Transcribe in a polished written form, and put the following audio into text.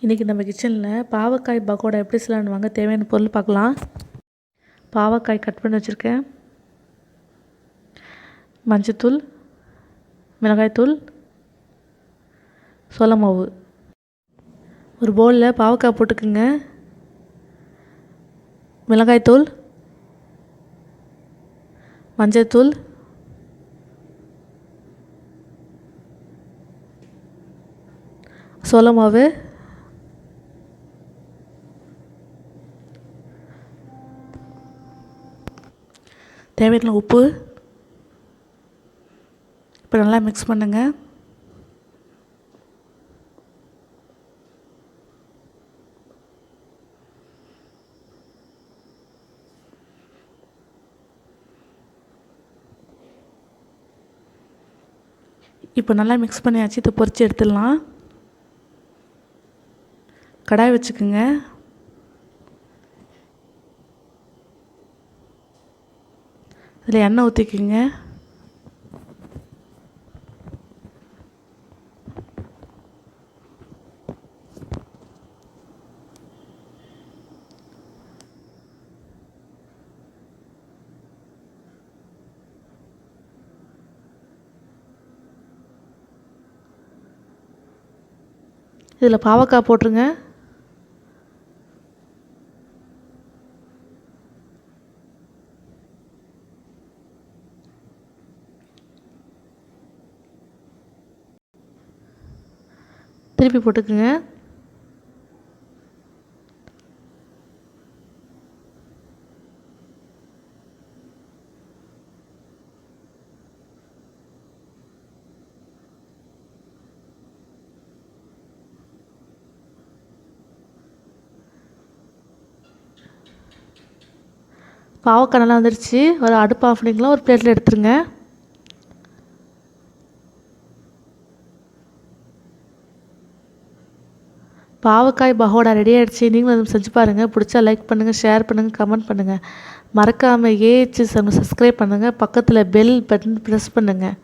இன்றைக்கி நம்ம கிச்சனில் பாவக்காய் பக்கோடா எப்படி செய்யலான்னு வாங்க. தேவையான பொருள் பார்க்கலாம். பாவக்காய் கட் பண்ணி வச்சுருக்கேன், மஞ்சத்தூள், மிளகாய்த்தூள், சோள மாவு. ஒரு பவுலில் பாவக்காய் போட்டுக்குங்க, மிளகாய்த்தூள், மஞ்சத்தூள், சோள மாவு, தேவையான உப்பு. இப்போ நல்லா மிக்ஸ் பண்ணுங்க. இப்போ நல்லா மிக்ஸ் பண்ணியாச்சு. இதை பொரிச்சு எடுத்துடலாம். கடாய் வச்சுக்கோங்க. இதில் எண்ணெய் ஊற்றிக்குங்க. இதில் பாவக்காய் போட்டுருங்க. திருப்பி போட்டுக்குங்க. பாவக்காய் நல்லா வந்துருச்சு. ஒரு அடுப்பு ஆஃப் பண்ணிக்கலாம். ஒரு பிளேட்டில் எடுத்துருங்க. பாவக்காய் பகோடா ரெடி ஆகிடுச்சு. நீங்களும் அதை செஞ்சு பாருங்கள். பிடிச்சா லைக் பண்ணுங்கள், ஷேர் பண்ணுங்கள், கமெண்ட் பண்ணுங்கள். மறக்காமல் AHS சப்ஸ்கிரைப் பண்ணுங்கள். பக்கத்தில் பெல் பட்டன் ப்ரெஸ் பண்ணுங்கள்.